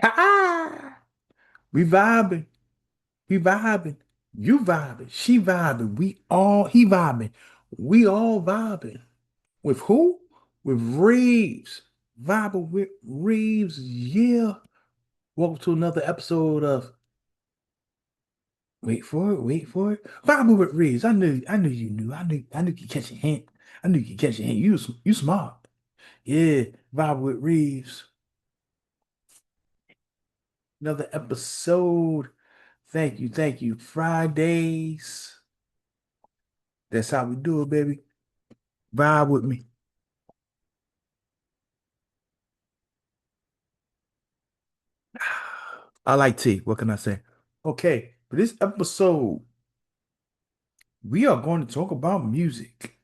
Ha! We vibing. We vibing. You vibing. She vibing. He vibing. We all vibing. With who? With Reeves. Vibing with Reeves. Yeah. Welcome to another episode of Wait for it, wait for it. Vibing with Reeves. I knew you knew. I knew you catch a hint. I knew you catch a hint. You smart. Yeah, Vibing with Reeves. Another episode. Thank you, thank you. Fridays. That's how we do it, baby. Vibe with me. I like tea. What can I say? Okay, for this episode, we are going to talk about music.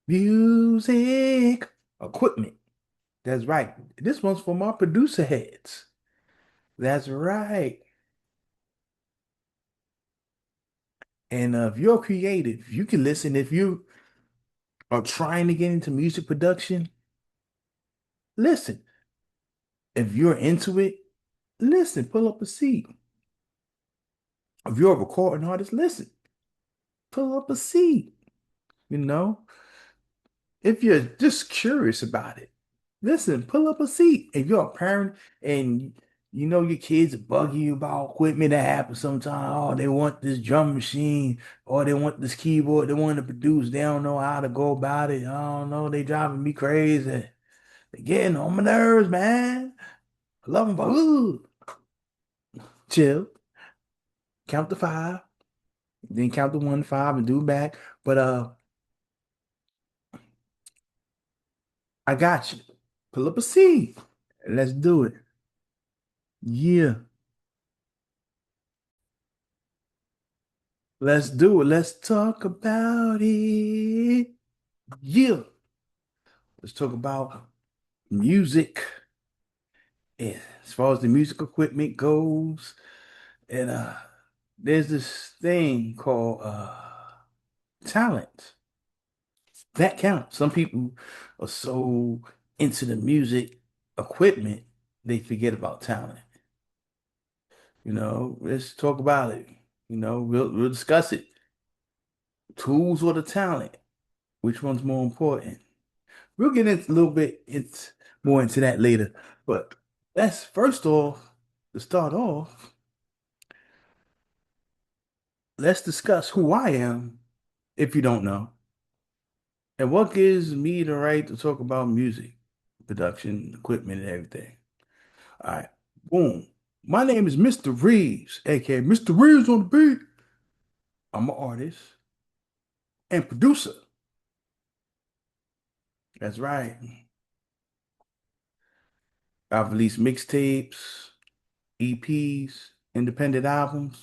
Music equipment. That's right. This one's for my producer heads. That's right. And if you're creative, you can listen. If you are trying to get into music production, listen. If you're into it, listen. Pull up a seat. If you're a recording artist, listen. Pull up a seat. You know, if you're just curious about it, listen, pull up a seat. If you're a parent and you know your kids bug you about equipment that happens sometimes, oh, they want this drum machine or they want this keyboard, they want to produce, they don't know how to go about it. I don't know, they driving me crazy. They getting on my nerves, man. I love them, but ooh, chill, count to five, then count to one, five, and do it back. But I got you. Pull up a seat. Let's do it. Yeah. Let's do it. Let's talk about it. Yeah. Let's talk about music. And as far as the music equipment goes, and there's this thing called talent. That counts. Some people are so into the music equipment, they forget about talent. Let's talk about it. We'll discuss it. Tools or the talent? Which one's more important? We'll get into a little bit it's more into that later. But that's first off, to start off, let's discuss who I am, if you don't know, and what gives me the right to talk about music, production, equipment, and everything. All right, boom. My name is Mr. Reeves, aka Mr. Reeves on the beat. I'm an artist and producer. That's right. I've released mixtapes, EPs, independent albums,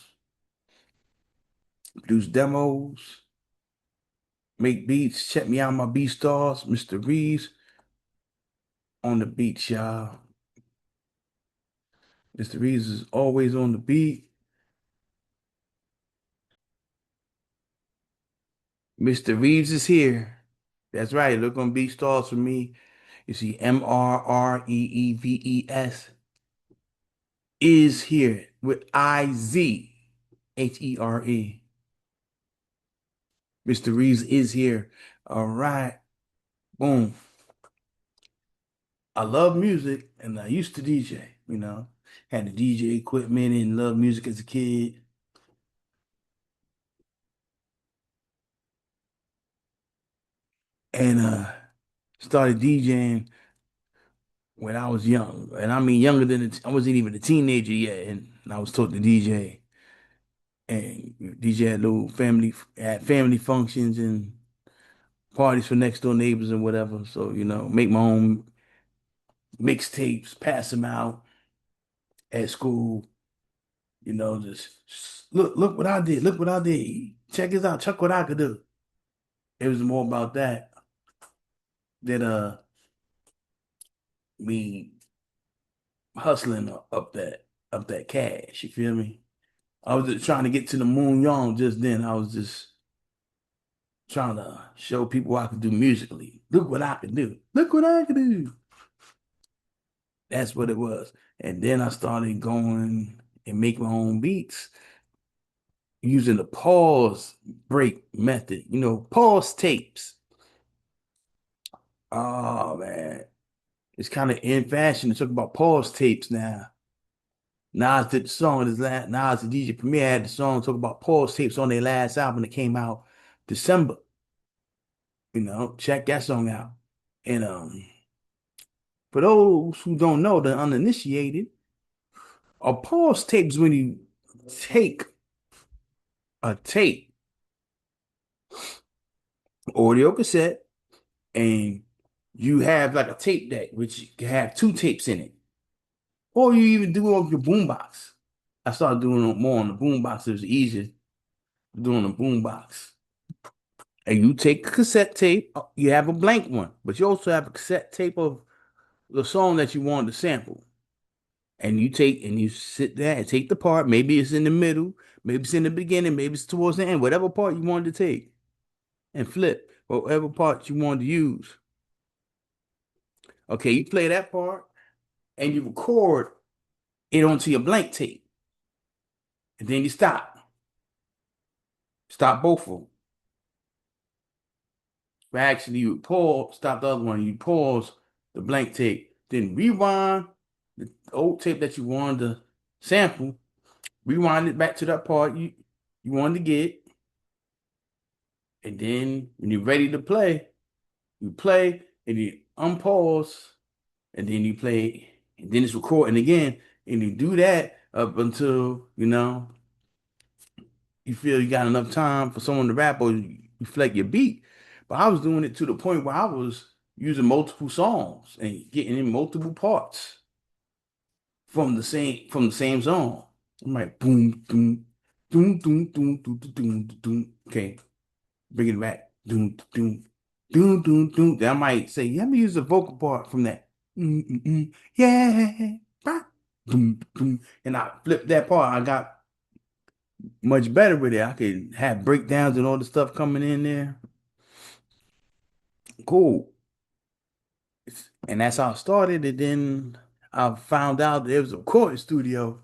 produced demos, make beats. Check me out, my beat stars, Mr. Reeves on the beat, y'all. Mr. Reeves is always on the beat. Mr. Reeves is here. That's right. Look on beat stars for me. You see MRREEVES is here with IZHERE. Mr. Reeves is here. All right. Boom. I love music and I used to DJ. Had the DJ equipment and loved music as a kid. And started DJing when I was young. And I mean younger than I wasn't even a teenager yet. And I was taught to DJ. And DJ had little family functions and parties for next door neighbors and whatever. So, make my own mixtapes, pass them out at school. Just look what I did. Look what I did. Check this out. Check what I could do. It was more about that than me hustling up that cash. You feel me? I was just trying to get to the moon young just then. I was just trying to show people what I could do musically. Look what I can do. Look what I can do. That's what it was. And then I started going and make my own beats using the pause break method. Pause tapes. Oh man, it's kind of in fashion to talk about pause tapes now. Nas did the song in his last. Nas, the DJ Premier, had the song talk about pause tapes on their last album that came out December. Check that song out. And for those who don't know, the uninitiated, a pause tape is when you take a tape, audio cassette, and you have like a tape deck, which can have two tapes in it. Or you even do it on your boombox. I started doing it more on the boombox. It was easier doing the boombox. And you take a cassette tape, you have a blank one, but you also have a cassette tape of the song that you wanted to sample. And you sit there and take the part. Maybe it's in the middle, maybe it's in the beginning, maybe it's towards the end, whatever part you wanted to take and flip, whatever part you wanted to use. Okay, you play that part and you record it onto your blank tape. And then you stop. Stop both of them. But actually, you pause, stop the other one, you pause the blank tape, then rewind the old tape that you wanted to sample, rewind it back to that part you wanted to get, and then when you're ready to play, you play and you unpause, and then you play, and then it's recording again, and you do that up until you feel you got enough time for someone to rap or you reflect your beat. But I was doing it to the point where I was using multiple songs and getting in multiple parts from the same song. I'm like boom, boom, boom, boom, boom, boom, boom, boom, boom. Okay, bring it back. Doom, doom, doom, doom, doom. Then I might say, let me use the vocal part from that. Yeah. Bah. Boom, boom. And I flipped that part. I got much better with it. I could have breakdowns and all the stuff coming in there. Cool. And that's how I started. And then I found out there was a recording studio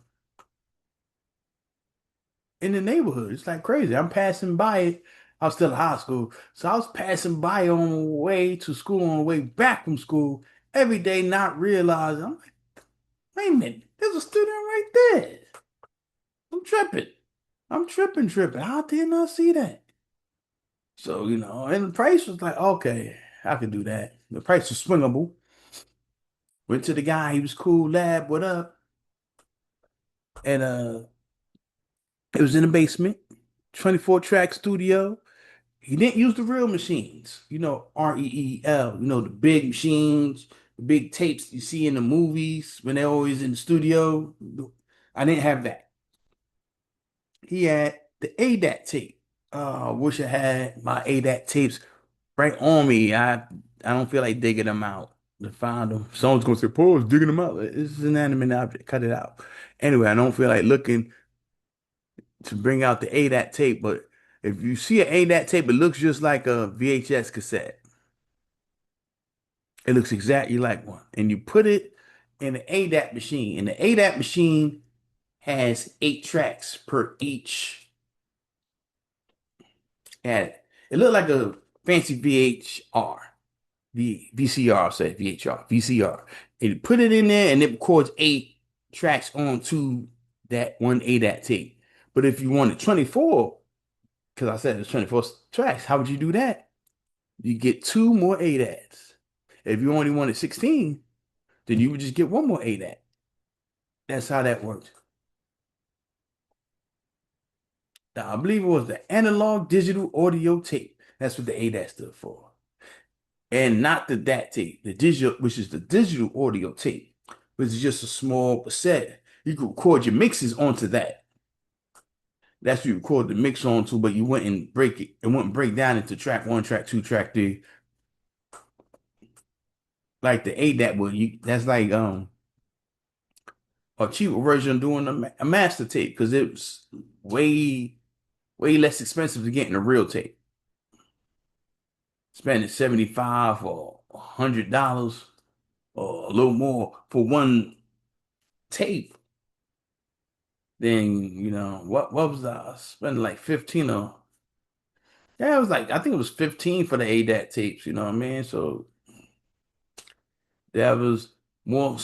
in the neighborhood. It's like crazy. I'm passing by it. I was still in high school. So I was passing by on the way to school, on the way back from school every day, not realizing. I'm like, wait a minute, there's a studio right there. I'm tripping. I'm tripping, tripping. How didn't I see that? So, and the price was like, okay, I could do that. The price was swingable. Went to the guy, he was cool, lab, what up? And it was in the basement, 24 track studio. He didn't use the real machines, REEL, the big machines, the big tapes you see in the movies when they're always in the studio. I didn't have that. He had the ADAT tape. I wish I had my ADAT tapes right on me. I don't feel like digging them out to find them. Someone's gonna say, "Paul is digging them out." It's an inanimate object. Cut it out. Anyway, I don't feel like looking to bring out the ADAT tape, but if you see an ADAT tape, it looks just like a VHS cassette. It looks exactly like one. And you put it in an ADAT machine. And the ADAT machine has 8 tracks per each. And it looked like a fancy VHR. VCR, say VHR, VCR. And you put it in there and it records 8 tracks onto that one ADAT tape. But if you wanted 24, because I said it's 24 tracks, how would you do that? You get two more ADATs. If you only wanted 16, then you would just get one more ADAT. That's how that works. Now, I believe it was the analog digital audio tape. That's what the ADAT stood for. And not the DAT tape, the digital, which is the digital audio tape, which is just a small cassette. You could record your mixes onto that. That's what you record the mix onto, but you wouldn't break it. It wouldn't break down into track one, track two, track three. Like the ADAT would. That's like a cheaper version of doing a master tape because it was way less expensive to get in a real tape. Spending 75 or $100 a little more for one tape, then what was that? I spent like 15 on. Yeah, it was like I think it was 15 for the ADAT tapes, you know what I mean? So that was more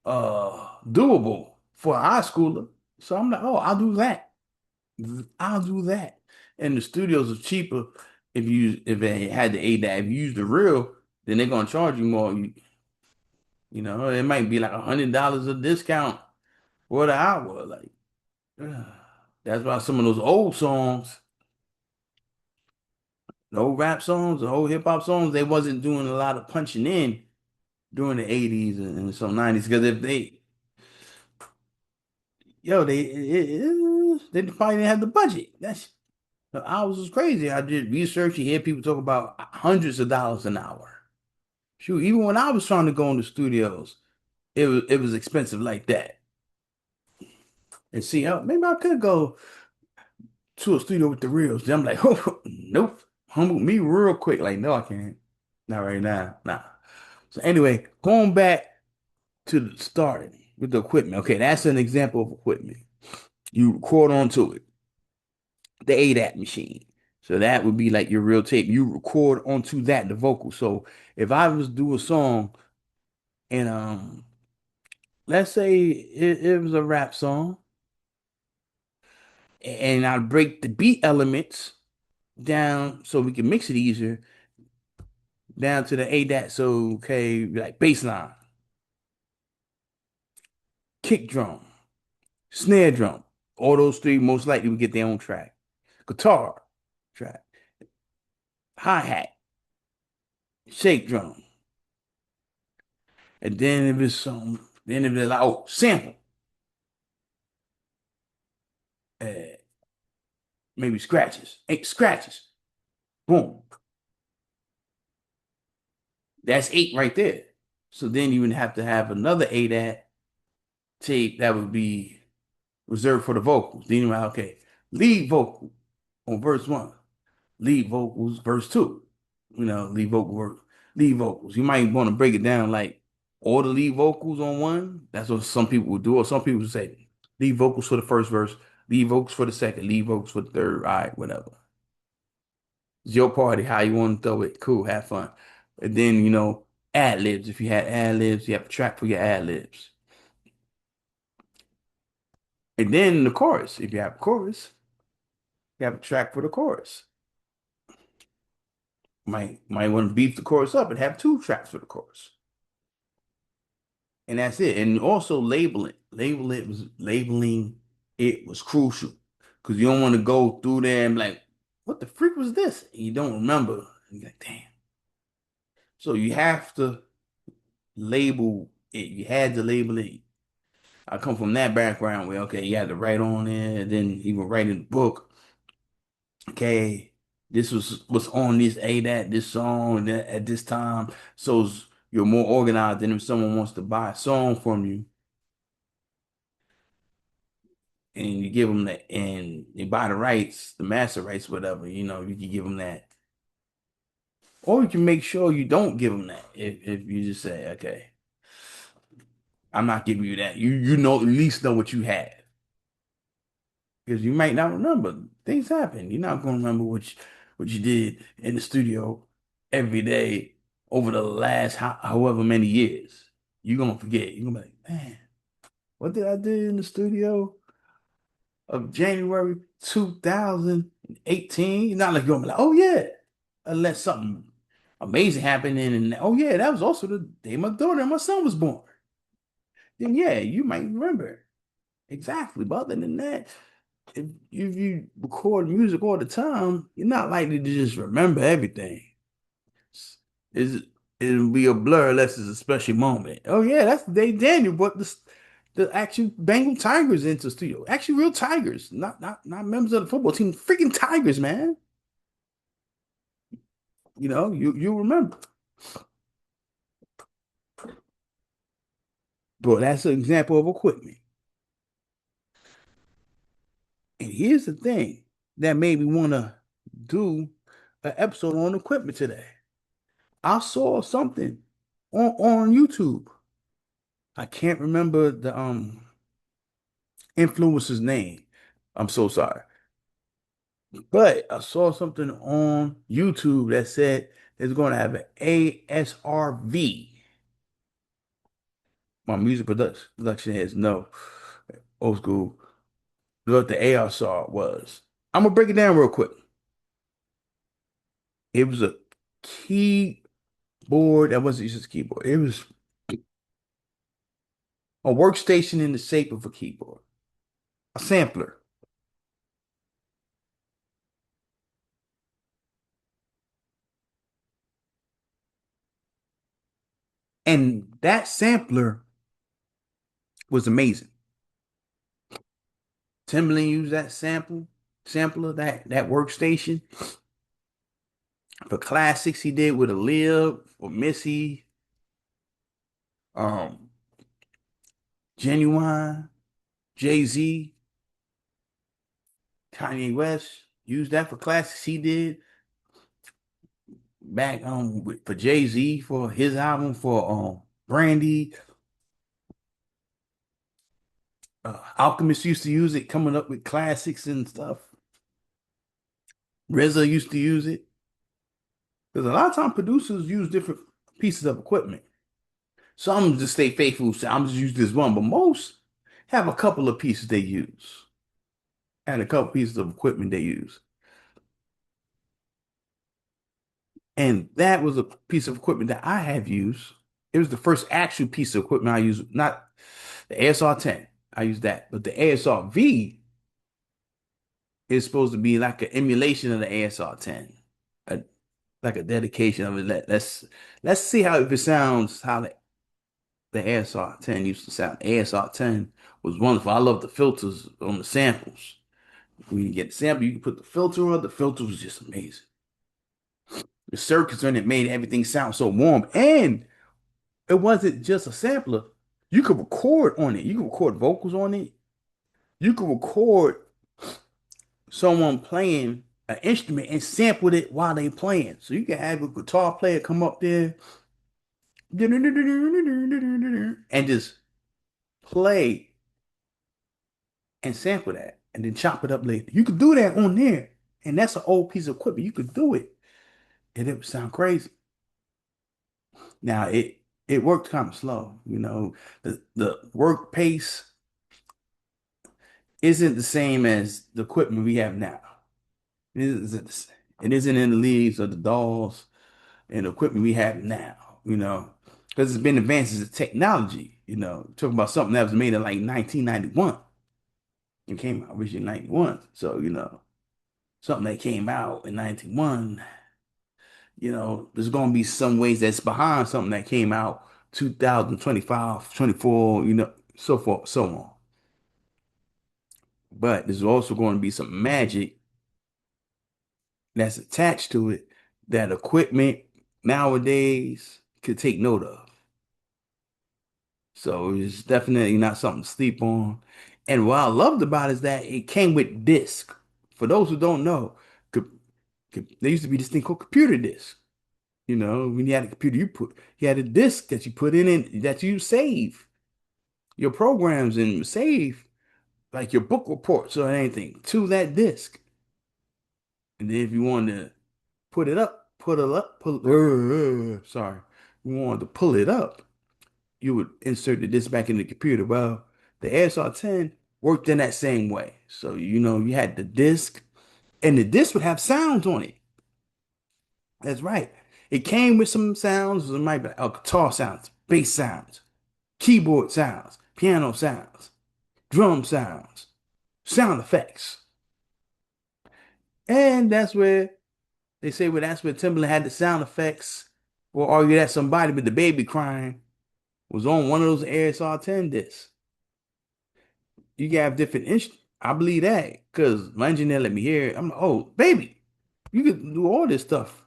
doable for a high schooler. So I'm like, oh, I'll do that. I'll do that. And the studios are cheaper if they had the ADAT. If you use the real, then they're gonna charge you more. It might be like $100 a discount for the hour. Like that's why some of those old songs, the old rap songs, the old hip hop songs, they wasn't doing a lot of punching in during the 80s and some 90s. Because if they, yo, they probably didn't have the budget. That's the hours was crazy. I did research. You hear people talk about hundreds of dollars an hour. Shoot, even when I was trying to go in the studios, it was expensive like that. And see, maybe I could go to a studio with the reels. Then I'm like, oh, nope, humble me real quick. Like, no, I can't. Not right now. Nah. So anyway, going back to the starting with the equipment. Okay, that's an example of equipment. You record onto it, the ADAT machine. So that would be like your real tape. You record onto that the vocal. So if I was to do a song and let's say it was a rap song and I break the beat elements down so we can mix it easier down to the ADAT. So okay, like bass line, kick drum, snare drum. All those three most likely would get their own track. Guitar track, hi-hat, shake drum. And then if it's then if it's like, oh, sample, uh, maybe scratches, 8 scratches, boom. That's 8 right there. So then you would have to have another ADAT tape that would be reserved for the vocals. Then you're like, okay, lead vocal on verse one, lead vocals verse two. Lead vocal work, lead vocals. You might want to break it down like all the lead vocals on one. That's what some people would do, or some people would say lead vocals for the first verse, lead vocals for the second, lead vocals for the third. All right, whatever. It's your party, how you want to throw it. Cool, have fun. And then, ad libs. If you had ad libs, you have a track for your ad libs. And then the chorus. If you have a chorus, you have a track for the chorus. Might want to beef the chorus up and have 2 tracks for the chorus. And that's it. And also labeling. Labeling it was crucial. Because you don't want to go through there and be like, what the freak was this? And you don't remember. And you're like, damn. So you have to label it. You had to label it. I come from that background where, okay, you had to write on it, and then you would write in the book, okay, this was what's on this ADAT, this song at this time. So you're more organized than if someone wants to buy a song from you and you give them that, and they buy the rights, the master rights, whatever, you can give them that. Or you can make sure you don't give them that if you just say, okay, I'm not giving you that. At least know what you have. Because you might not remember. Things happen. You're not going to remember what you did in the studio every day over the last however many years. You're going to forget. You're going to be like, man, what did I do in the studio of January 2018? You're not like you're going to be like, oh, yeah. Unless something amazing happened. And oh, yeah, that was also the day my daughter and my son was born. Then, yeah, you might remember. Exactly. But other than that, if you record music all the time, you're not likely to just remember everything. Is it'll be a blur unless it's a special moment. Oh yeah, that's Dave Daniel, but the actual Bengal Tigers into studio. Actually real Tigers, not members of the football team, freaking Tigers, man. You remember. But that's an example of equipment. And here's the thing that made me want to do an episode on equipment today. I saw something on YouTube. I can't remember the influencer's name. I'm so sorry. But I saw something on YouTube that said it's going to have an ASRV. My music production heads know old school what the ASR was. I'm gonna break it down real quick. It was a keyboard that wasn't just a keyboard. It was a workstation in the shape of a keyboard, a sampler. And that sampler was amazing. Timbaland used that sampler, that workstation for classics he did with Aaliyah or Missy, um, Genuine, Jay-Z, Kanye West used that for classics he did back for Jay-Z for his album for Brandy. Alchemist used to use it coming up with classics and stuff. RZA used to use it. Because a lot of time producers use different pieces of equipment. Some just stay faithful, say, I'm just use this one, but most have a couple of pieces they use and a couple pieces of equipment they use. And that was a piece of equipment that I have used. It was the first actual piece of equipment I used, not the ASR-10. I used that, but the ASR-V is supposed to be like an emulation of the ASR-10, a, like a dedication of it. Let's see how if it sounds how the ASR-10 used to sound. The ASR-10 was wonderful. I love the filters on the samples. When you get the sample, you can put the filter on. The filter was just amazing. The circuits on it made everything sound so warm. And it wasn't just a sampler. You could record on it. You could record vocals on it. You could record someone playing an instrument and sample it while they playing. So you can have a guitar player come up there and just play and sample that and then chop it up later. You could do that on there. And that's an old piece of equipment. You could do it. And it would sound crazy. Now it worked kind of slow, you know. The work pace isn't the same as the equipment we have now. It isn't in the leagues of the dolls and the equipment we have now, you know, because it's been advances in technology, you know. Talking about something that was made in like 1991 and came out originally in 91. So, you know, something that came out in 91, you know, there's going to be some ways that's behind something that came out 2025, 24, you know, so forth, so on. But there's also going to be some magic that's attached to it that equipment nowadays could take note of. So it's definitely not something to sleep on. And what I loved about it is that it came with disc. For those who don't know, there used to be this thing called computer disc. You know, when you had a computer, you had a disc that you put in and that you save your programs and save like your book reports or anything to that disc. And then if you wanted to sorry, you wanted to pull it up, you would insert the disc back in the computer. Well, the ASR-10 worked in that same way. So, you know, you had the disc and the disc would have sounds on it. That's right. It came with some sounds. It might be guitar sounds, bass sounds, keyboard sounds, piano sounds, drum sounds, sound effects. And that's where they say, well, that's where Timbaland had the sound effects, or argue that somebody with the baby crying was on one of those ASR-10 discs. You can have different instruments. I believe that because my engineer let me hear it. I'm like, oh, baby, you can do all this stuff.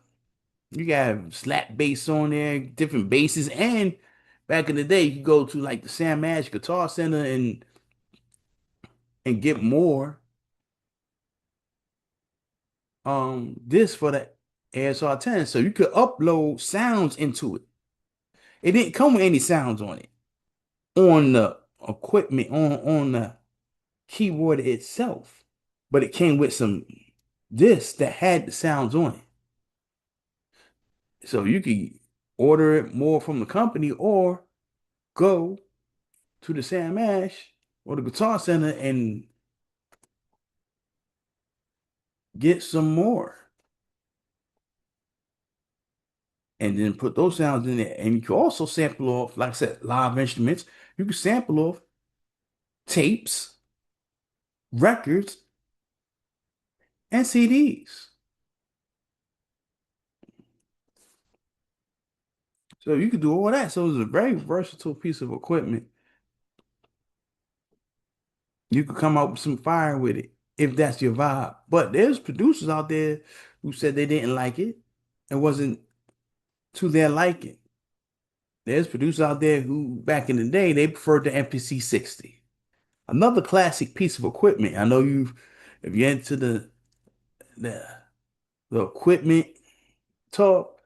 You can have slap bass on there, different basses, and back in the day, you could go to like the Sam Ash Guitar Center and get more this for the ASR-10. So you could upload sounds into it. It didn't come with any sounds on it. on the equipment on the keyboard itself, but it came with some discs that had the sounds on it. So you could order it more from the company or go to the Sam Ash or the Guitar Center and get some more. And then put those sounds in there. And you can also sample off, like I said, live instruments. You can sample off tapes, records, and CDs. So you could do all that. So it's a very versatile piece of equipment. You could come out with some fire with it if that's your vibe. But there's producers out there who said they didn't like it. It wasn't to their liking. There's producers out there who, back in the day, they preferred the MPC 60. Another classic piece of equipment. I know if you're into the, the equipment talk,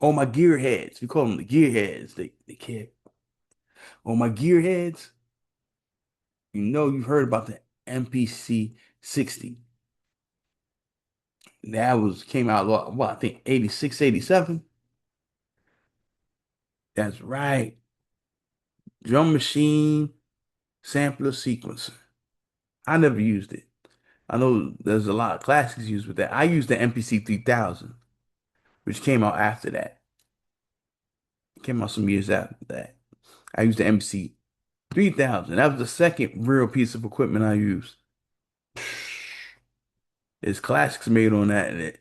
all my gearheads, we call them the gearheads. They care. All my gearheads, you know you've heard about the MPC 60. That was came out what I think 86, 87. That's right. Drum machine sampler sequencer. I never used it. I know there's a lot of classics used with that. I used the MPC 3000, which came out after that. It came out some years after that. I used the MPC 3000. That was the second real piece of equipment I used. There's classics made on that. And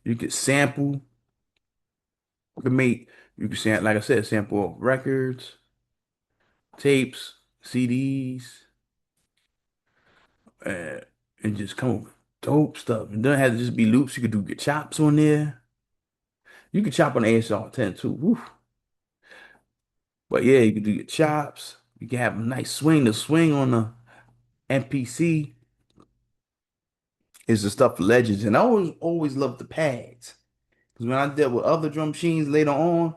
you could sample, you could make, you could sample, like I said, sample records, tapes, CDs, uh, and just come up with dope stuff. It doesn't have to just be loops. You could do your chops on there. You could chop on ASR 10 too. Woo. But yeah, you could do your chops. You can have a nice swing. The swing on the MPC is the stuff for legends. And I always loved the pads. Because when I dealt with other drum machines later on,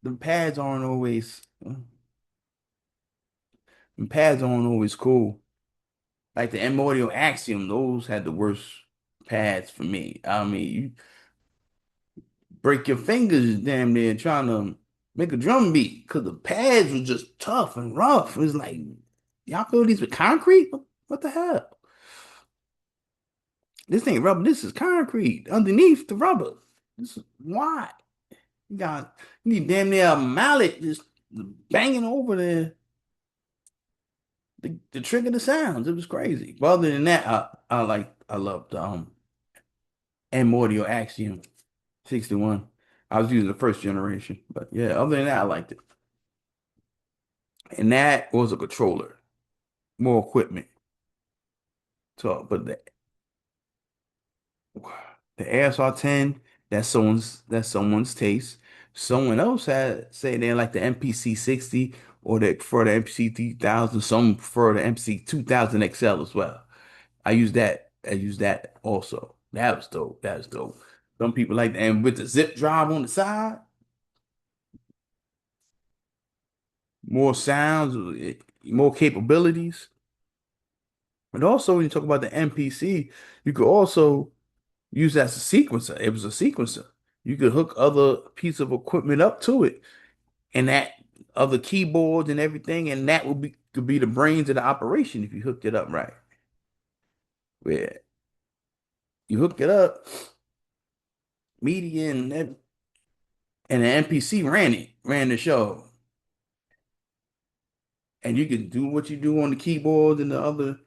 the pads aren't always the pads aren't always cool. Like the M Audio Axiom, those had the worst pads for me. I mean, you break your fingers damn near trying to make a drum beat because the pads were just tough and rough. It was like, y'all fill these with concrete? What the hell? This ain't rubber. This is concrete underneath the rubber. This is why you need damn near a mallet just banging over the trigger the sounds. It was crazy. But other than that, I loved M Audio Axiom 61. I was using the first generation, but yeah, other than that, I liked it. And that was a controller, more equipment. So, but the ASR 10, that's someone's taste. Someone else had say they like the MPC 60 or they prefer the MPC 3000. Some prefer the MPC 2000 XL as well. I use that. I use that also. That was dope. That was dope. Some people like that. And with the zip drive on the side, more sounds, more capabilities. But also, when you talk about the MPC, you could also use that as a sequencer. It was a sequencer. You could hook other piece of equipment up to it, and that other keyboards and everything, and that would be could be the brains of the operation if you hooked it up right. Where you hook it up, media and the MPC ran the show, and you could do what you do on the keyboards and the other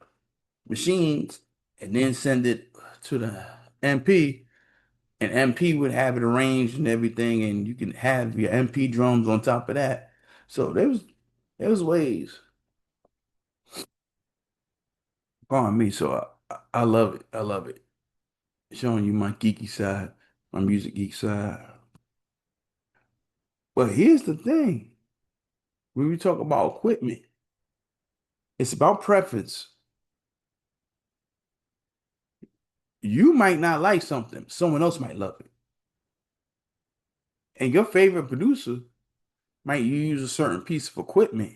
machines, and then send it to the MP. And MP would have it arranged and everything, and you can have your MP drums on top of that. So there was ways. Pardon me. So I love it. I love it. Showing you my geeky side, my music geek side. But here's the thing. When we talk about equipment, it's about preference. You might not like something, someone else might love it. And your favorite producer Might you use a certain piece of equipment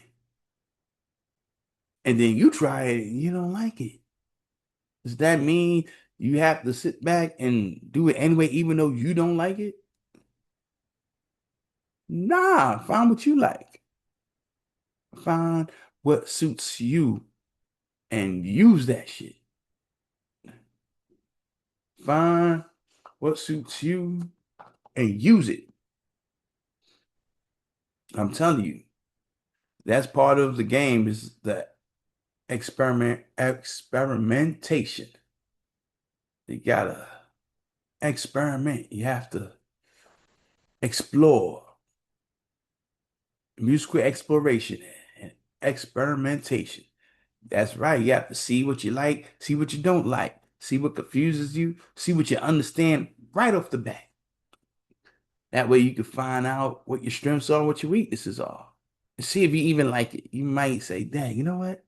and then you try it and you don't like it. Does that mean you have to sit back and do it anyway, even though you don't like it? Nah, find what you like. Find what suits you and use that shit. Find what suits you and use it. I'm telling you, that's part of the game is the experimentation. You gotta experiment. You have to explore. Musical exploration and experimentation. That's right. You have to see what you like, see what you don't like, see what confuses you, see what you understand right off the bat. That way you can find out what your strengths are, what your weaknesses are. And see if you even like it. You might say, dang, you know what?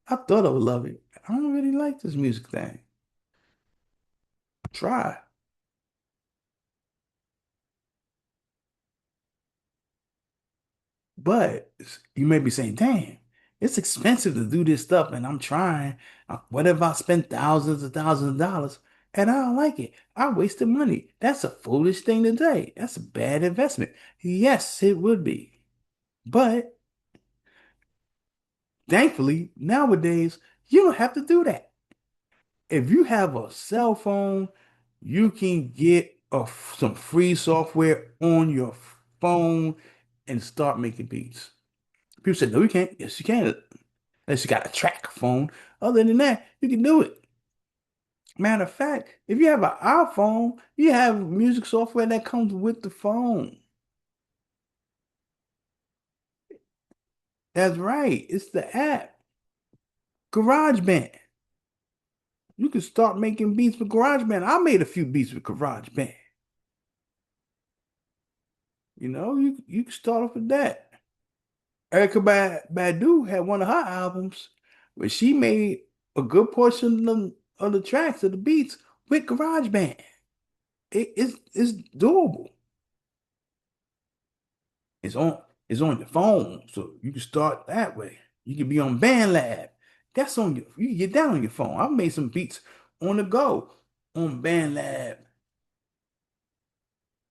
I thought I would love it. I don't really like this music thing. Try. But you may be saying, damn, it's expensive to do this stuff, and I'm trying. What if I spend thousands and thousands of dollars and I don't like it? I wasted money. That's a foolish thing to say. That's a bad investment. Yes, it would be. But thankfully, nowadays, you don't have to do that. If you have a cell phone, you can get some free software on your phone and start making beats. People say, no, you can't. Yes, you can. Unless you got a track phone. Other than that, you can do it. Matter of fact, if you have an iPhone, you have music software that comes with the phone. That's right. It's the app. GarageBand. You can start making beats with GarageBand. I made a few beats with GarageBand. You can start off with that. Badu had one of her albums where she made a good portion of the tracks of the beats with GarageBand. It's doable. It's on it's on your phone, so you can start that way. You can be on BandLab. That's on your you can get that on your phone. I've made some beats on the go on BandLab.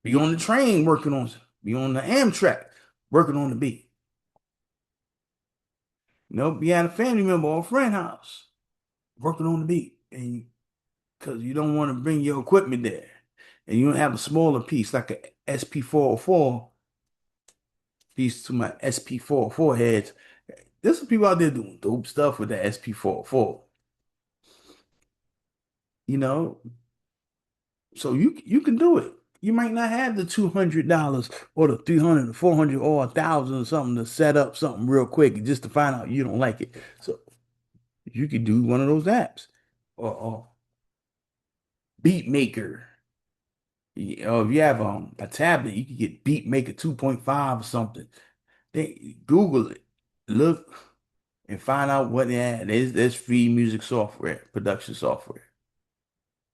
Be on the train working on be on the Amtrak working on the beat. Be at a family member or a friend house working on the beat. And because you don't want to bring your equipment there. And you don't have a smaller piece like a SP404 piece to my SP404 heads. There's some people out there doing dope stuff with the SP404, you know, so you can do it. You might not have the $200 or the 300 or 400 or 1,000 or something to set up something real quick just to find out you don't like it. So you could do one of those apps or Beat Maker. If you have a tablet, you can get Beat Maker 2.5 or something. They Google it, look and find out what they have. There's free music software, production software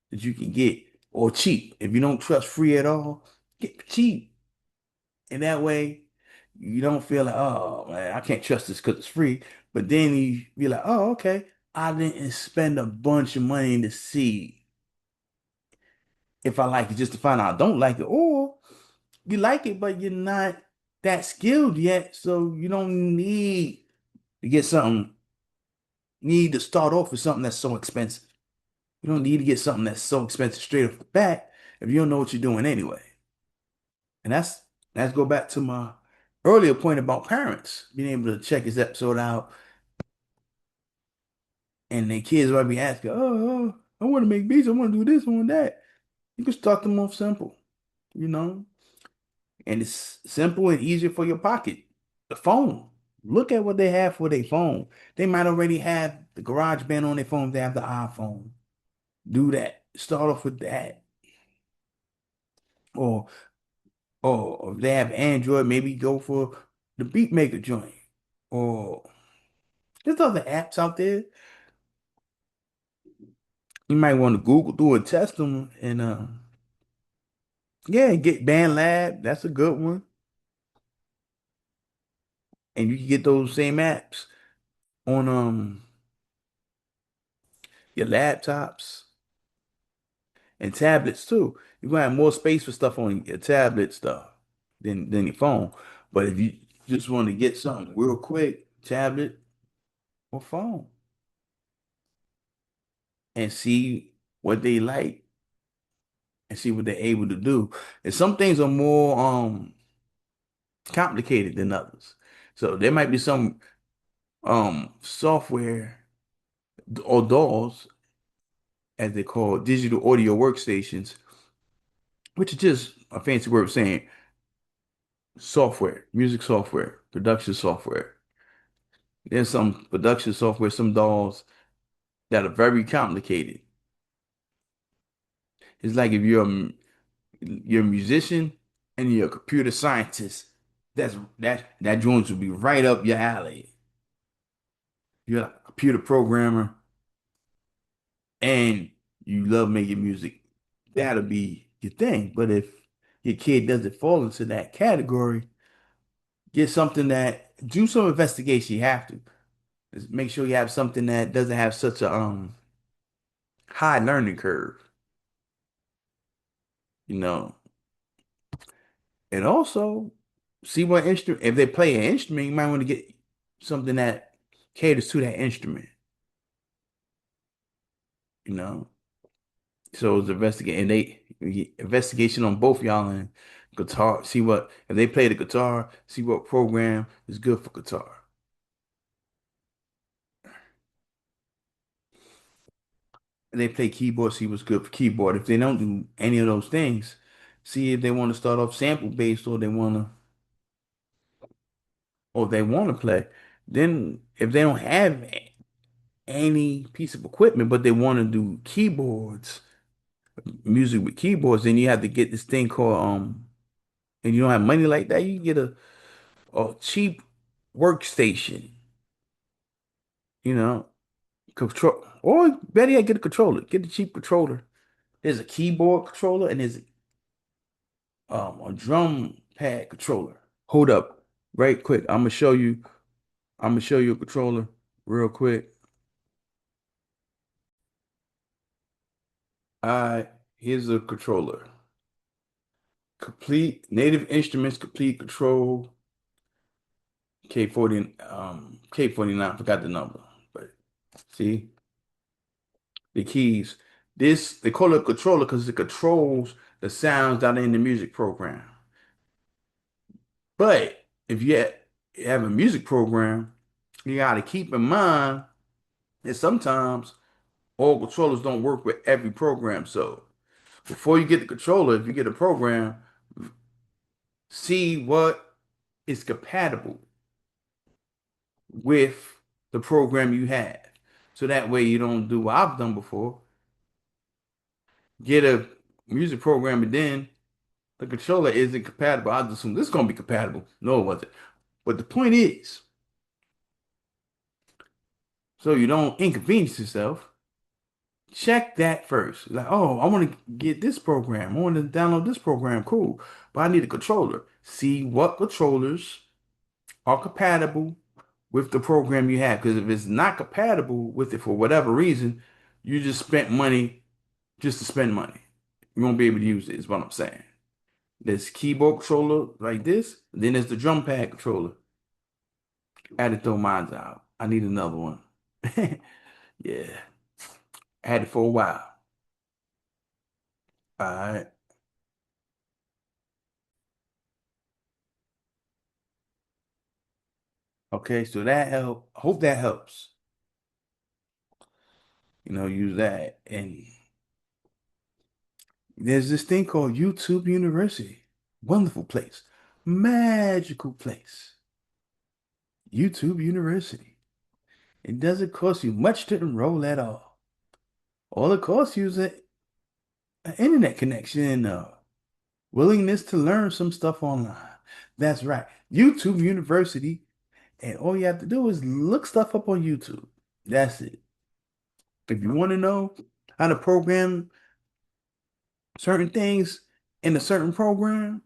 that you can get or cheap. If you don't trust free at all, get cheap. And that way you don't feel like, oh man, I can't trust this because it's free. But then you be like, oh, okay, I didn't spend a bunch of money to see if I like it just to find out I don't like it. Or you like it, but you're not that skilled yet. So you don't need to get something, need to start off with something that's so expensive. You don't need to get something that's so expensive straight off the bat if you don't know what you're doing anyway. And that's go back to my earlier point about parents being able to check this episode out and their kids might be asking, oh, I want to make beats, I want to do this, I want that. You can start them off simple, you know, and it's simple and easier for your pocket. The phone. Look at what they have for their phone. They might already have the garage band on their phone. They have the iPhone. Do that. Start off with that. Or or if they have Android, maybe go for the Beat Maker joint. Or there's other apps out there. You might want to Google through and test them. And yeah, get BandLab. That's a good one. and you can get those same apps on your laptops and tablets too. You're gonna have more space for stuff on your tablet stuff than your phone. But if you just want to get something real quick, tablet or phone, and see what they like and see what they're able to do. And some things are more complicated than others. So there might be some software or DAWs, as they call digital audio workstations, which is just a fancy word of saying software, music software, production software. There's some production software, some DAWs that are very complicated. It's like if you're a musician and you're a computer scientist, that joint would be right up your alley. You're a computer programmer and you love making music. That'll be your thing. But if your kid doesn't fall into that category, get something that do some investigation. You have to. Just make sure you have something that doesn't have such a high learning curve, you know. And also see what instrument, if they play an instrument, you might want to get something that caters to that instrument, you know. So it's investigate and they investigation on both y'all and guitar. See what if they play the guitar, see what program is good for guitar. And they play keyboard, see what's good for keyboard. If they don't do any of those things, see if they want to start off sample based or they want to play. Then if they don't have any piece of equipment, but they want to do keyboards, music with keyboards, then you have to get this thing called and you don't have money like that, you can get a cheap workstation, you know, control or better yet, get a controller. Get a cheap controller. There's a keyboard controller and there's a drum pad controller. Hold up, right quick. I'm gonna show you a controller real quick. All right, here's a controller. Complete Native Instruments Complete Control K49, forgot the number. But see the keys. This they call it a controller because it controls the sounds that are in the music program. But if you have a music program, you gotta keep in mind that sometimes all controllers don't work with every program. So before you get the controller, if you get a program, see what is compatible with the program you have. So that way you don't do what I've done before. Get a music program and then the controller isn't compatible. I assume this is gonna be compatible. No, it wasn't. But the point is, so you don't inconvenience yourself, check that first. Like, oh, I want to get this program. I want to download this program. Cool. But I need a controller. See what controllers are compatible with the program you have. Because if it's not compatible with it for whatever reason, you just spent money just to spend money. You won't be able to use it, is what I'm saying. There's keyboard controller like this, then there's the drum pad controller. I had to throw mine out. I need another one. Yeah, I had it for a while. All right. Okay, so that help. Hope that helps. Use that. And there's this thing called YouTube University. Wonderful place. Magical place. YouTube University. It doesn't cost you much to enroll at all. All it costs you is an internet connection and a willingness to learn some stuff online. That's right. YouTube University. And all you have to do is look stuff up on YouTube. That's it. If you want to know how to program certain things in a certain program,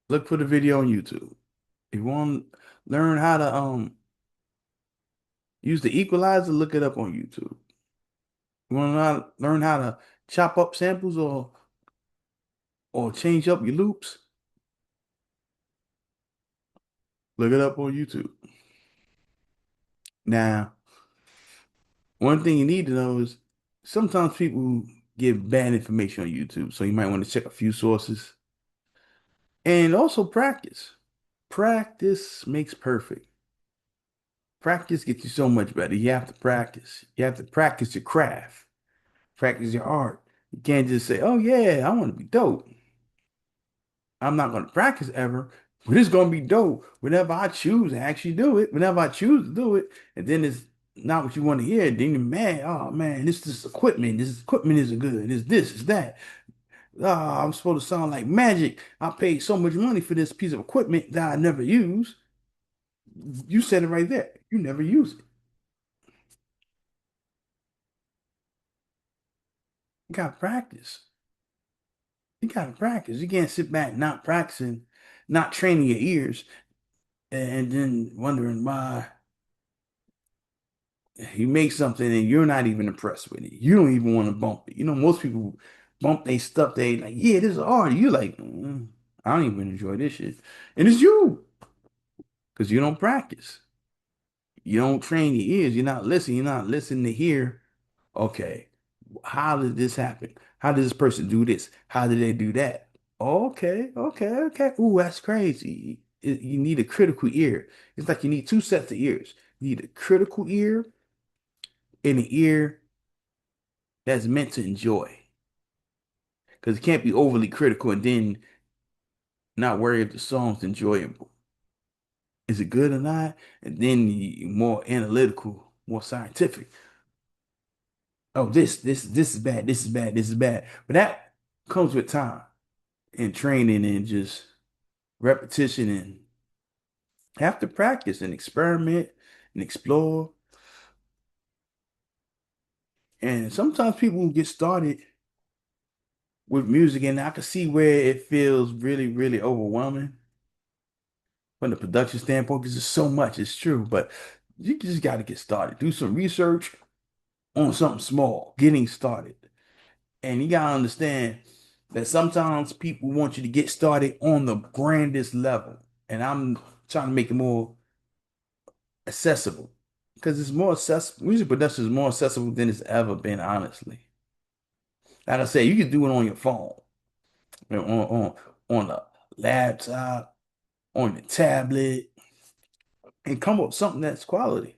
look for the video on YouTube. If you want to learn how to use the equalizer, look it up on YouTube. You want to learn how to chop up samples or change up your loops, look it up on YouTube. Now, one thing you need to know is sometimes people give bad information on YouTube, so you might want to check a few sources and also practice. Practice makes perfect. Practice gets you so much better. You have to practice. You have to practice your craft, practice your art. You can't just say, "Oh yeah, I want to be dope." I'm not going to practice ever, but it's going to be dope whenever I choose to actually do it. Whenever I choose to do it, and then it's not what you want to hear, then you're mad. Oh man, this equipment. This equipment isn't good. It's this, it's that. I'm supposed to sound like magic. I paid so much money for this piece of equipment that I never use. You said it right there. You never use it. You got to practice. You got to practice. You can't sit back not practicing, not training your ears, and then wondering why you make something and you're not even impressed with it. You don't even want to bump it. You know, most people bump their stuff. They like, yeah, this is art. You like, I don't even enjoy this shit. And it's you because you don't practice. You don't train your ears. You're not listening. You're not listening to hear, okay, how did this happen? How did this person do this? How did they do that? Okay, okay, okay. Ooh, that's crazy. You need a critical ear. It's like you need two sets of ears. You need a critical ear and an ear that's meant to enjoy. Because it can't be overly critical and then not worry if the song's enjoyable. Is it good or not? And then more analytical, more scientific. Oh, this is bad, this is bad, this is bad. But that comes with time and training and just repetition and have to practice and experiment and explore. And sometimes people get started with music and I can see where it feels really, really overwhelming from the production standpoint because there's so much, it's true, but you just got to get started. Do some research on something small, getting started. And you got to understand that sometimes people want you to get started on the grandest level. And I'm trying to make it more accessible because it's more accessible. Music production is more accessible than it's ever been, honestly. Like I said, you can do it on your phone, on a laptop, on your tablet, and come up with something that's quality.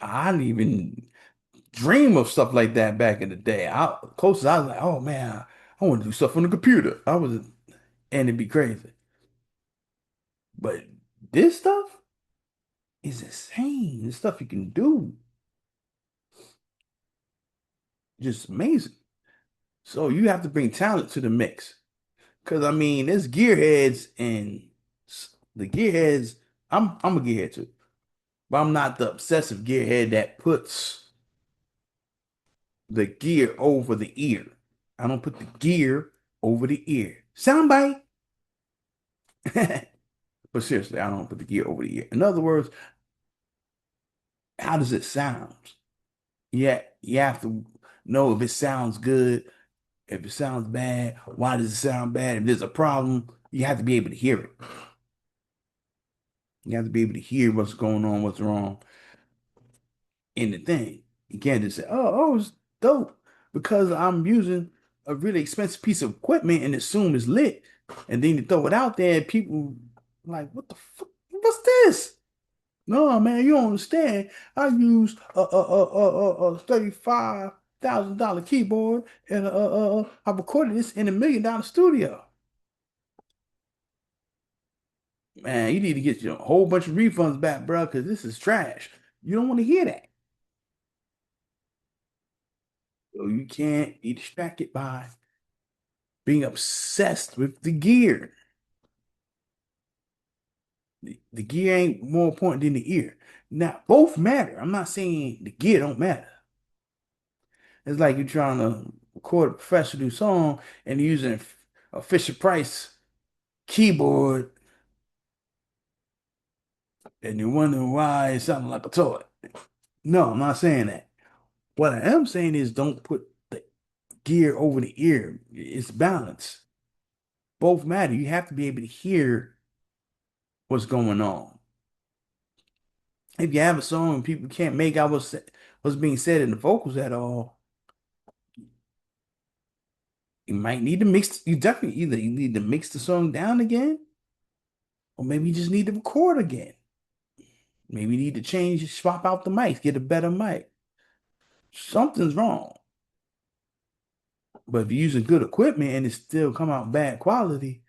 I didn't even dream of stuff like that back in the day. Closest I was like, oh man, I want to do stuff on the computer. And it'd be crazy. But this stuff is insane. The stuff you can do, just amazing. So you have to bring talent to the mix. Cause I mean, there's gearheads and the gearheads. I'm a gearhead too, but I'm not the obsessive gearhead that puts the gear over the ear. I don't put the gear over the ear. Soundbite. But seriously, I don't put the gear over the ear. In other words, how does it sound? Yeah, you have to know if it sounds good, if it sounds bad, why does it sound bad? If there's a problem, you have to be able to hear it. You have to be able to hear what's going on, what's wrong in the thing. You can't just say, oh, it's dope because I'm using a really expensive piece of equipment and assume it's lit. And then you throw it out there and people like, what the fuck? What's this? No, man, you don't understand. I use a $35,000 keyboard and I recorded this in $1 million studio. Man, you need to get your whole bunch of refunds back, bro, because this is trash. You don't want to hear that. So you can't be distracted by being obsessed with the gear. The gear ain't more important than the ear. Now, both matter. I'm not saying the gear don't matter. It's like you're trying to record a professional song and using a Fisher Price keyboard and you're wondering why it sounded like a toy. No, I'm not saying that. What I am saying is don't put the gear over the ear. It's balance. Both matter. You have to be able to hear what's going on. If you have a song and people can't make out what's being said in the vocals at all, you might need to mix. You definitely either you need to mix the song down again, or maybe you just need to record again. Maybe you need to change, swap out the mics, get a better mic. Something's wrong. But if you're using good equipment and it still come out bad quality,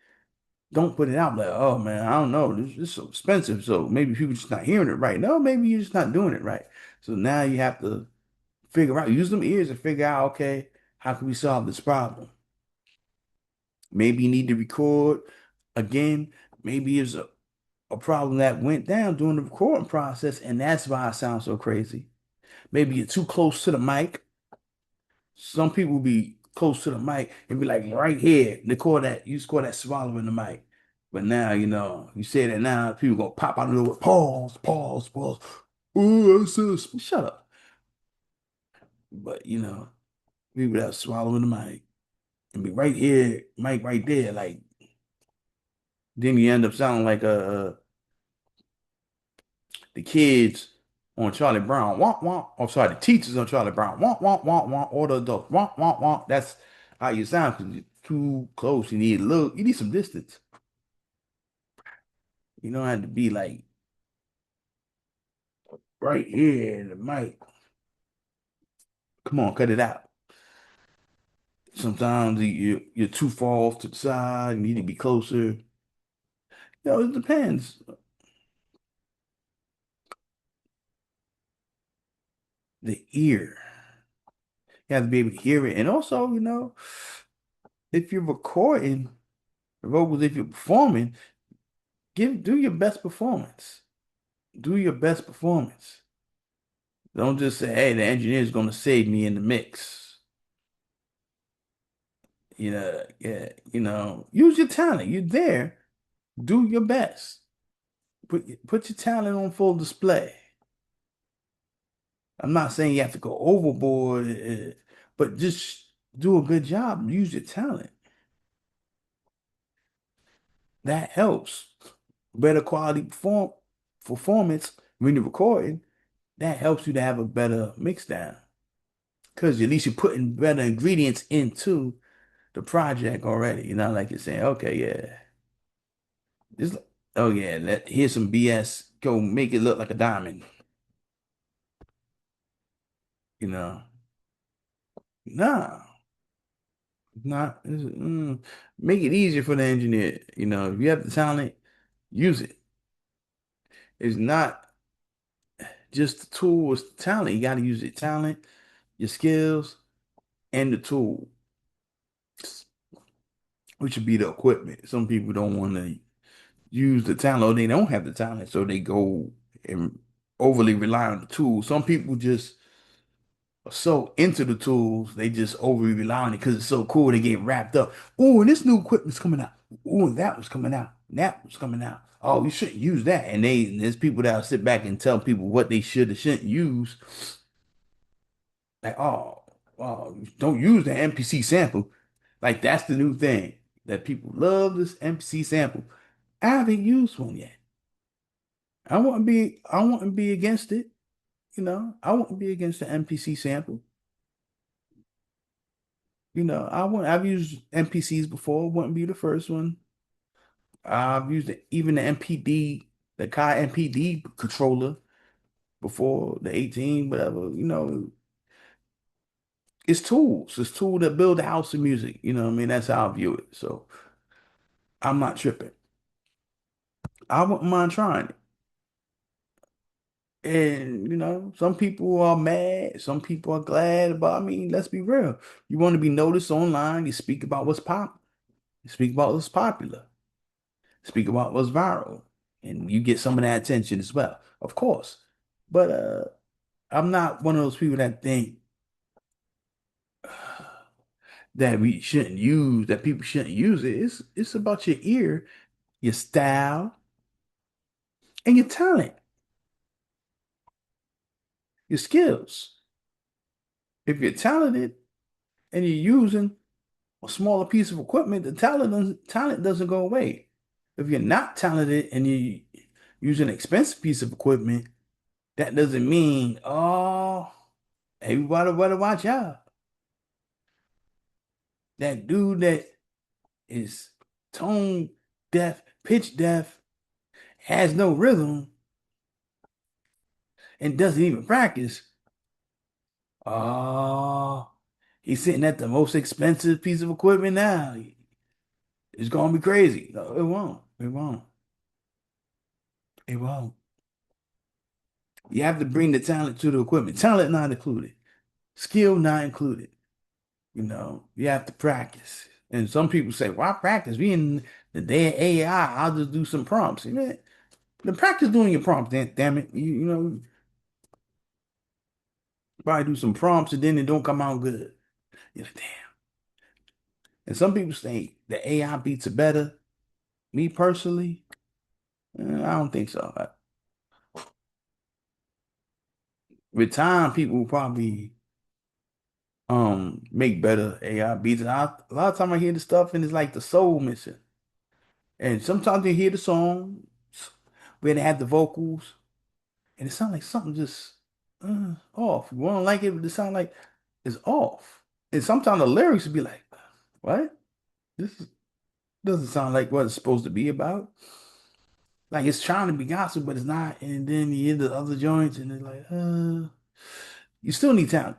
don't put it out like, oh man, I don't know, this is so expensive. So maybe people just not hearing it right. No, maybe you're just not doing it right. So now you have to figure out, use them ears and figure out, okay, how can we solve this problem? Maybe you need to record again. Maybe it's a problem that went down during the recording process, and that's why it sounds so crazy. Maybe you're too close to the mic. Some people be close to the mic and be like, right here, they call that, you score that swallowing the mic. But now, you say that now, people gonna pop out of nowhere, pause, pause, pause. Oh, shut up. But, people that swallowing the mic and be right here, mic right there, like, then you end up sounding like the kids on Charlie Brown, womp womp. Oh, sorry, the teachers on Charlie Brown, womp womp womp womp. Or the adults, womp womp womp. That's how you sound because you're too close. You need some distance. You don't have to be like right here in the mic. Come on, cut it out. Sometimes you're too far off to the side. You need to be closer. It depends. The ear. You have to be able to hear it. And also, if you're recording the vocals, if you're performing, do your best performance. Do your best performance. Don't just say, hey, the engineer is going to save me in the mix. Yeah, use your talent. You're there. Do your best. Put your talent on full display. I'm not saying you have to go overboard, but just do a good job. Use your talent. That helps. Better quality performance when you're recording. That helps you to have a better mix down. Because at least you're putting better ingredients into the project already. Like you're saying, okay, yeah, this, oh yeah, here's some BS. Go make it look like a diamond. You know, nah, not make it easier for the engineer. If you have the talent, use it. It's not just the tool, it's the talent. You got to use your talent, your skills, and the tool, which would be the equipment. Some people don't want to use the talent or they don't have the talent, so they go and overly rely on the tool. Some people just are so into the tools, they just overly rely on it because it's so cool. They get wrapped up. Oh, and this new equipment's coming out. Oh, and that was coming out. And that was coming out. Oh, you shouldn't use that. And there's people that'll sit back and tell people what they should or shouldn't use. Like, don't use the MPC sample. Like that's the new thing that people love this MPC sample. I haven't used one yet. I wouldn't be against it. I wouldn't be against the MPC sample. I've used MPCs before, wouldn't be the first one. I've used even the MPD, the Kai MPD controller before the 18, whatever. It's tools. It's tools that build the house of music. You know what I mean? That's how I view it. So I'm not tripping. I wouldn't mind trying it. And some people are mad, some people are glad, but I mean, let's be real. You want to be noticed online, you speak about what's pop, you speak about what's popular, speak about what's viral, and you get some of that attention as well, of course. But I'm not one of those people that think that we shouldn't use, that people shouldn't use it. It's about your ear, your style, and your talent, your skills. If you're talented and you're using a smaller piece of equipment, the talent doesn't go away. If you're not talented and you use an expensive piece of equipment, that doesn't mean, oh, everybody better watch out. That dude that is tone deaf, pitch deaf, has no rhythm, and doesn't even practice. Oh, he's sitting at the most expensive piece of equipment now. It's gonna be crazy. No, it won't. It won't. It won't. You have to bring the talent to the equipment. Talent not included. Skill not included. You have to practice. And some people say, "Why practice? We in the day of AI. I'll just do some prompts." The practice doing your prompts. Damn it. Probably do some prompts and then it don't come out good. You're like, damn. And some people say the AI beats it better. Me personally, I don't think so. With time, people will probably make better AI beats. And a lot of time I hear the stuff and it's like the soul missing. And sometimes you hear the song where they have the vocals and it sounds like something just off. You won't like it, but it sounds like it's off. And sometimes the lyrics would be like, what? This doesn't sound like what it's supposed to be about. Like it's trying to be gospel, but it's not. And then you hear the other joints and it's like, you still need talent.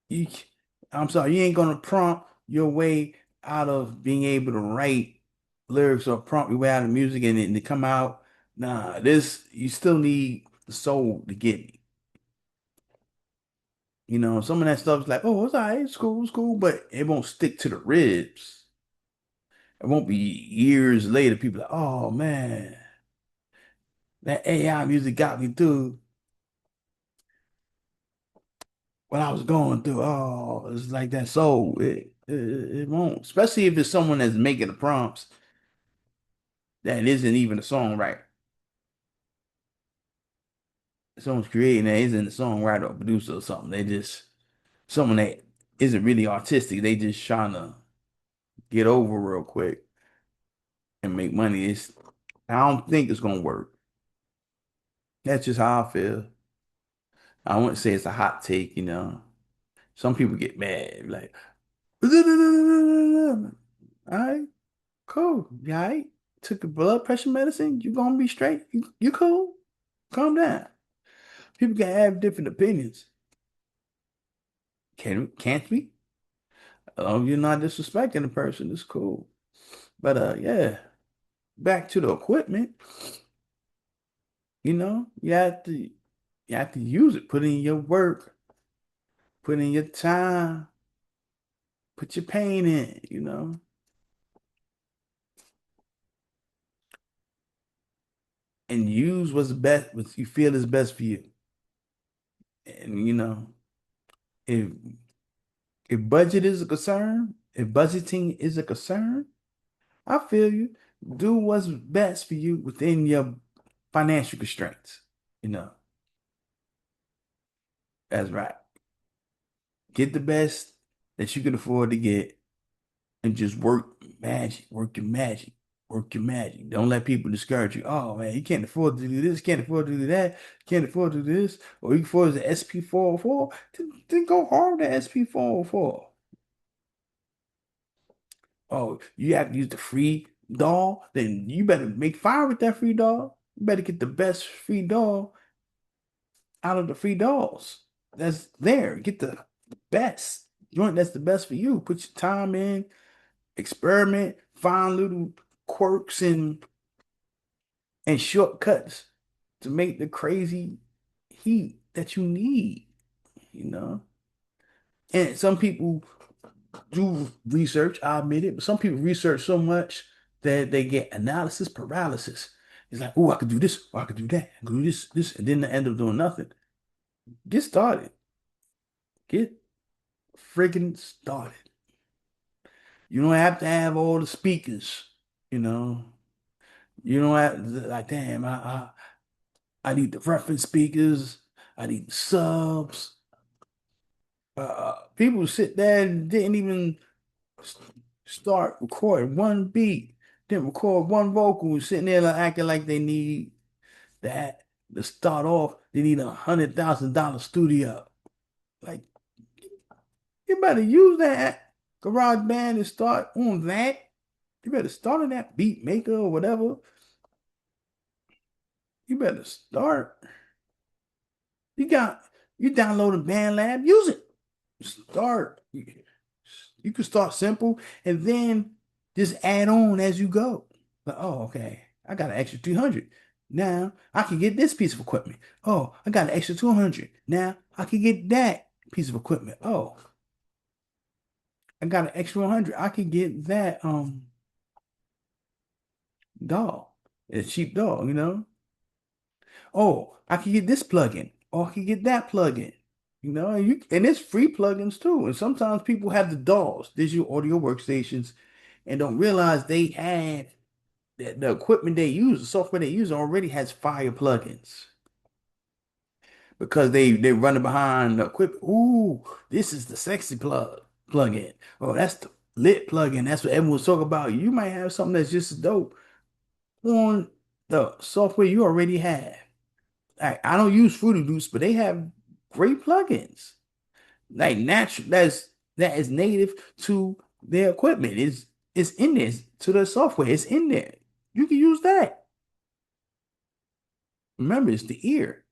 You, I'm sorry, you ain't gonna prompt your way out of being able to write lyrics or prompt your way out of music and then to come out. Nah, this you still need the soul to get me. Some of that stuff is like, oh, it's all right, it's cool, but it won't stick to the ribs. It won't be years later, people like, oh man, that AI music got me through what I was going through. Oh, it's like that soul. It won't, especially if it's someone that's making the prompts that isn't even a songwriter. Someone's creating that isn't a songwriter or producer or something. They just someone that isn't really artistic. They just trying to get over real quick and make money. I don't think it's gonna work. That's just how I feel. I wouldn't say it's a hot take. Some people get mad, like, all right, cool. You all right? Took a blood pressure medicine, you gonna be straight. You cool? Calm down. People can have different opinions. Can't we? You're not disrespecting the person, it's cool. But yeah, back to the equipment, you have to use it, put in your work, put in your time, put your pain in, and use what's best, what you feel is best for you. And if budget is a concern, if budgeting is a concern, I feel you. Do what's best for you within your financial constraints. You know, that's right. Get the best that you can afford to get and just work your magic, work your magic. Don't let people discourage you. Oh man, you can't afford to do this, can't afford to do that, can't afford to do this, or you can afford the SP404. Then go hard at SP404. Oh, you have to use the free doll, then you better make fire with that free doll. You better get the best free doll out of the free dolls that's there. Get the best joint that's the best for you. Put your time in, experiment, find little quirks and shortcuts to make the crazy heat that you need. And some people do research, I admit it, but some people research so much that they get analysis paralysis. It's like, oh, I could do this, or I could do that, I could do this, and then they end up doing nothing. Get started. Get friggin' started. You don't have to have all the speakers, you know. You don't have like, damn, I need the reference speakers. I need subs. People sit there and didn't even s- start recording one beat, didn't record one vocal, sitting there like, acting like they need that to start off. They need $100,000 studio. Like, you better use that garage band and start on that. You better start on that beat maker or whatever. You better start. You got you downloading BandLab, use it. Start. You can start simple and then just add on as you go. Like, oh, okay. I got an extra 300. Now I can get this piece of equipment. Oh, I got an extra 200. Now I can get that piece of equipment. Oh, I got an extra 100. I can get that dog. A cheap dog, you know? Oh, I can get this plugin. Or I can get that plugin. You know, and it's free plugins too. And sometimes people have the DAWs, digital audio workstations, and don't realize they have the equipment they use, the software they use already has fire plugins because they running behind the equipment. Ooh, this is the sexy plugin. Oh, that's the lit plugin. That's what everyone's talking about. You might have something that's just as dope on the software you already have. I don't use Fruity Loops, but they have great plugins. Like natural, that is native to their equipment. It's in there to the software. It's in there. You can use that. Remember, it's the ear.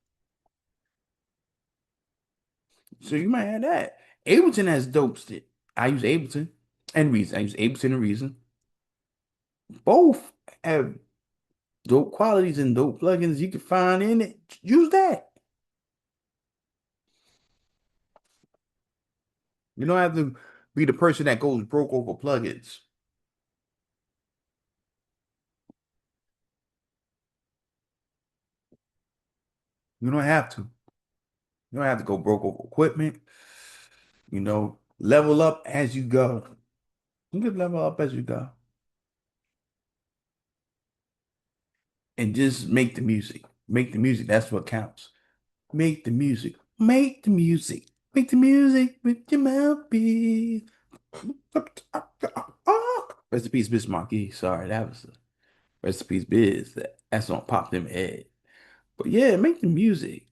So you might have that. Ableton has dope shit. I use Ableton and Reason. I use Ableton and Reason. Both have dope qualities and dope plugins you can find in it. Use that. You don't have to be the person that goes broke over plugins. You don't have to. You don't have to go broke over equipment. Level up as you go. You can level up as you go. And just make the music. Make the music. That's what counts. Make the music. Make the music. Make the music with your mouthpiece. Rest in peace, Miss Marquis. Sorry, that was rest in peace, Biz. That's on Pop Them Head. But yeah, make the music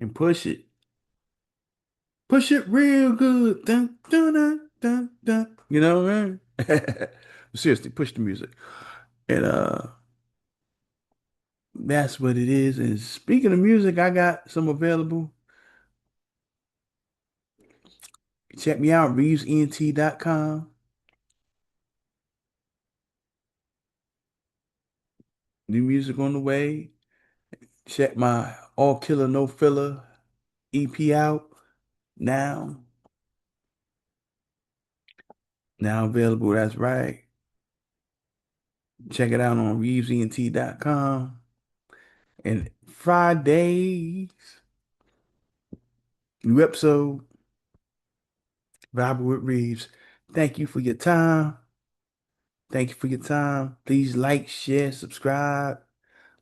and push it. Push it real good. Dun, dun, dun, dun, dun. You know what I mean? Seriously, push the music. And that's what it is. And speaking of music, I got some available. Check me out, ReevesENT.com. New music on the way. Check my All Killer No Filler EP out now. Now available. That's right. Check it out on ReevesENT.com. And Fridays, new episode, Vibing with Reeves. Thank you for your time. Thank you for your time. Please like, share, subscribe.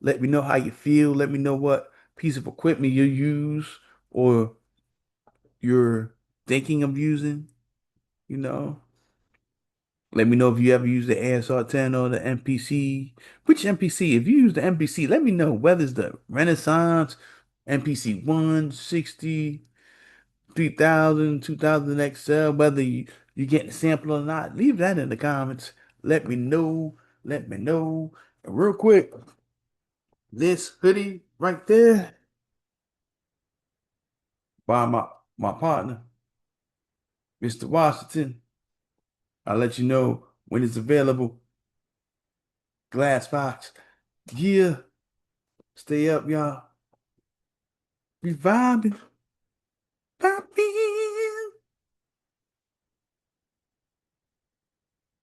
Let me know how you feel. Let me know what piece of equipment you use or you're thinking of using, you know. Let me know if you ever use the ASR10 or the MPC. Which MPC? If you use the MPC, let me know whether it's the Renaissance, MPC 160, 3000, 2000 XL, whether you getting a sample or not. Leave that in the comments. Let me know. Let me know. And real quick, this hoodie right there by my partner, Mr. Washington. I'll let you know when it's available. Glass box. Yeah. Stay up, y'all. Be vibing.